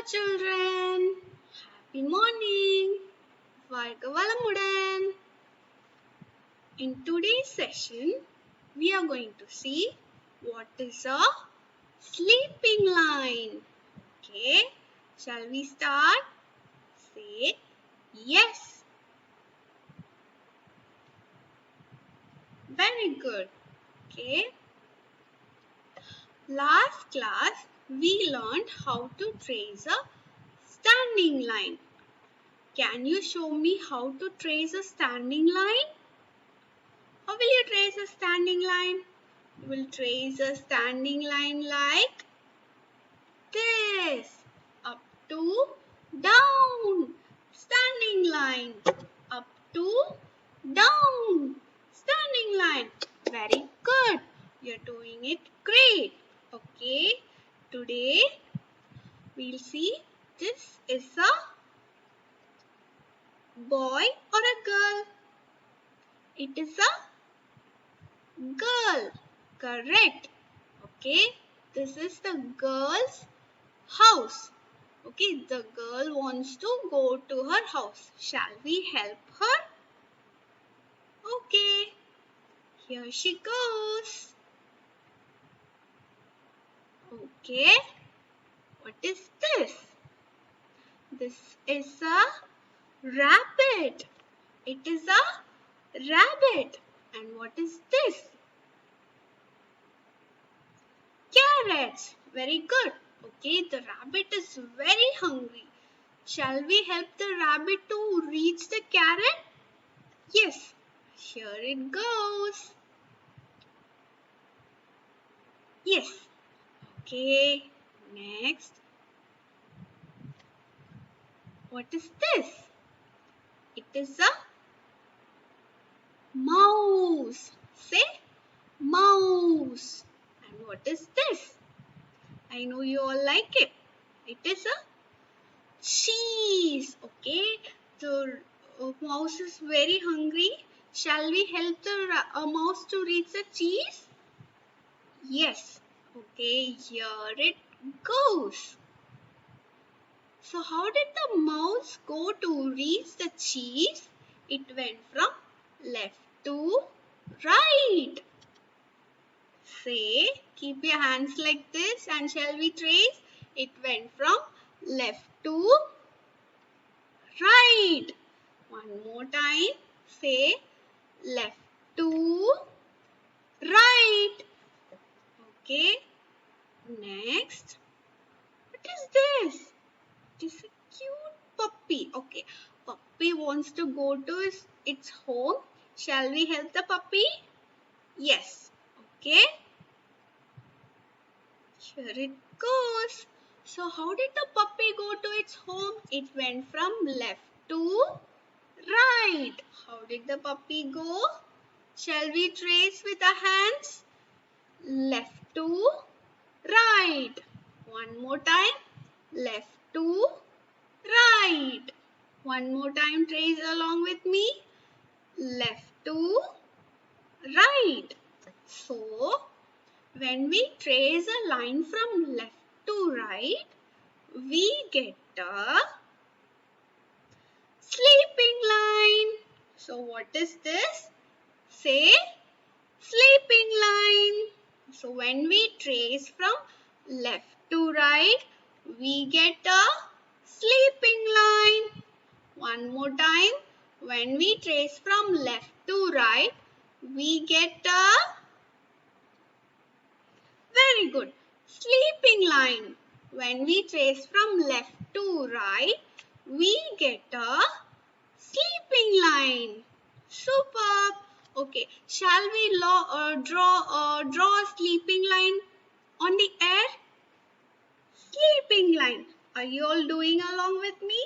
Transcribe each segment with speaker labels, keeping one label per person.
Speaker 1: children. Happy morning. Vargavalamudan. In today's session, we are going to see what is a sleeping line. Okay, shall we start? Say yes. Very good. Okay. Last class, we learned how to trace a standing line. Can you show me how to trace a standing line? How will you trace a standing line? You will trace a standing line like this. Up to down. Standing line. Up to down. Standing line. Very good. You're doing it great. Okay. Today we'll see this is a boy or a girl. It is a girl. Correct. Okay. This is the girl's house. Okay. The girl wants to go to her house. Shall we help her? Okay. Here she goes. Okay. What is this? This is a rabbit. It is a rabbit. And what is this? Carrots. Very good. Okay, the rabbit is very hungry. Shall we help the rabbit to reach the carrot? Yes. Here it goes. Yes. Okay. Next. What is this? It is a mouse. Say mouse. And what is this? I know you all like it. It is a cheese. Okay. The mouse is very hungry. Shall we help the mouse to reach the cheese? Yes. Okay. Here it goes. So how did the mouse go to reach the cheese? It went from left to right. Say, keep your hands like this and shall we trace? It went from left to right. One more time. Say, left to right. Okay. Next. What is this? It is a cute puppy. Okay. Puppy wants to go to its home. Shall we help the puppy? Yes. Okay. Here it goes. So how did the puppy go to its home? It went from left to right. How did the puppy go? Shall we trace with our hands? Left to right. One more time. Left to right. One more time, trace along with me. Left to right. So, when we trace a line from left to right, we get a sleeping line. So, what is this? Say, sleeping line. So, when we trace from left to right, we get a sleeping line. One more time. When we trace from left to right, we get a very good sleeping line. When we trace from left to right, we get a sleeping line. Superb. Okay, shall we draw a sleeping line on the air? Sleeping line. Are you all doing along with me?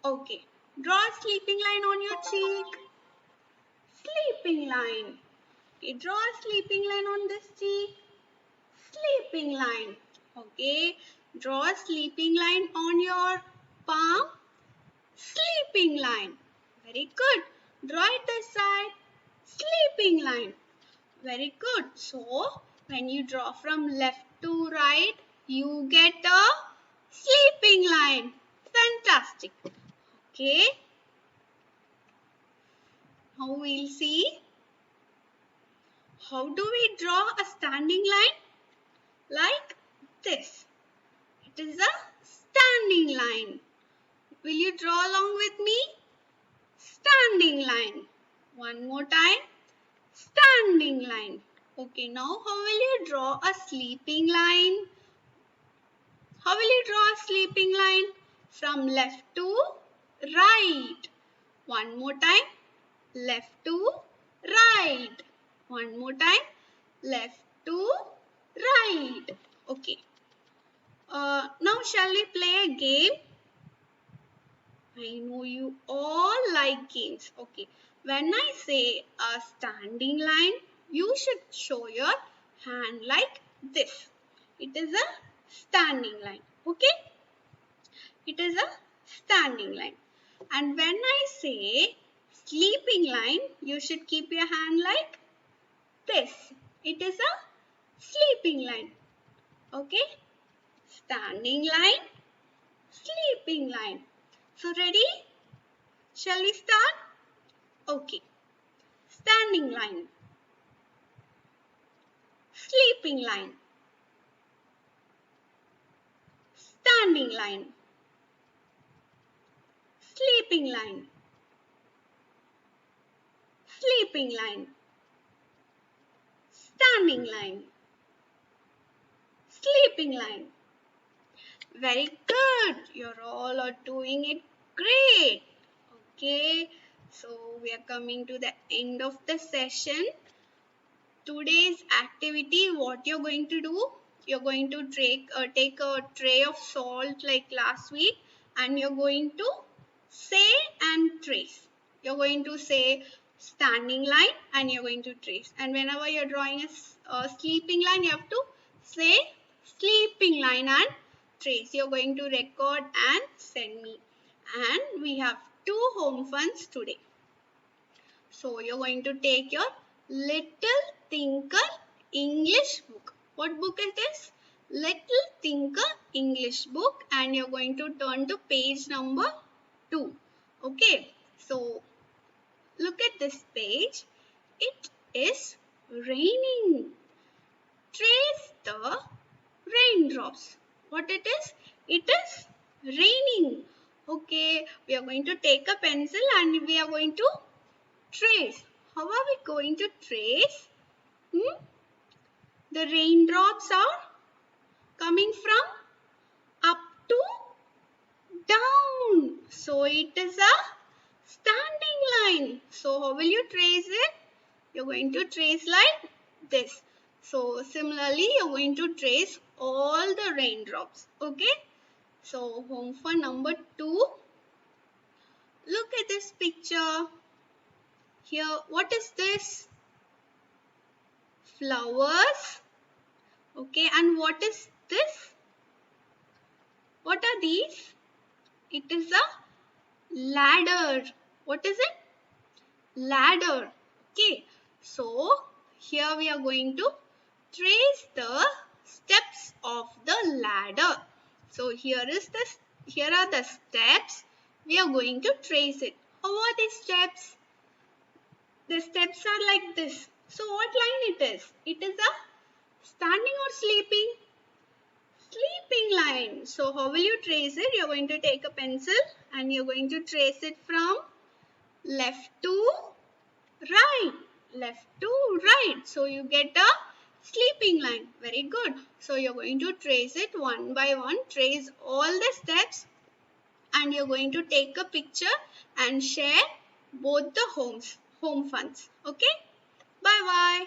Speaker 1: Okay. Draw a sleeping line on your cheek. Sleeping line. Okay, draw a sleeping line on this cheek. Sleeping line. Okay. Draw a sleeping line on your palm. Sleeping line. Very good. Draw it this side. Sleeping line. Very good. So, when you draw from left to right, you get a sleeping line. line. Fantastic. Okay. Now we'll see how do we draw a standing line like this. It is a standing line. Will you draw along with me? Standing line. One more time. Standing line. Okay, now how will you draw a sleeping line? How will you draw a sleeping line? From left to right. One more time. Left to right. One more time. Left to right. Okay. Now shall we play a game? I know you all like games. Okay. When I say a standing line, you should show your hand like this. It is a standing line. Okay. It is a standing line. And when I say sleeping line, you should keep your hand like this. It is a sleeping line. Okay. Standing line, sleeping line. So ready? Shall we start? Okay. Standing line, sleeping line, standing line, sleeping line, sleeping line, standing line, sleeping line. Very good. You're all are doing it great. Okay. So we are coming to the end of the session. Today's activity, what you're going to do, you're going to take a tray of salt like last week, and you're going to say and trace. You're going to say standing line and you're going to trace. And whenever you're drawing a sleeping line, you have to say sleeping line and trace. You're going to record and send me. And we have 2 home funds today. So you're going to take your Little Thinker English book. What book is this? Little Thinker English book, and you're going to turn to page number 2. Okay, so look at this page. It is raining. Trace the raindrops. What it is? It is raining. Okay, we are going to take a pencil and we are going to trace. How are we going to trace? The raindrops are coming from up to down. So it is a standing line. So how will you trace it? You're going to trace like this. So similarly, you're going to trace all the raindrops. Okay. So home for number 2. Look at this picture. Here, what is this? Flowers. Okay, and what is this? What are these? It is a ladder. What is it? Ladder. Okay, so here we are going to trace the steps of the ladder. So here are the steps. We are going to trace it. How are these steps? The steps are like this. So what line it is? It is a standing or sleeping? Sleeping line. So how will you trace it? You're going to take a pencil and you're going to trace it from left to right. Left to right. So you get a sleeping line. Very good. So you're going to trace it one by one. Trace all the steps and you're going to take a picture and share both the home funds. Okay? Bye bye.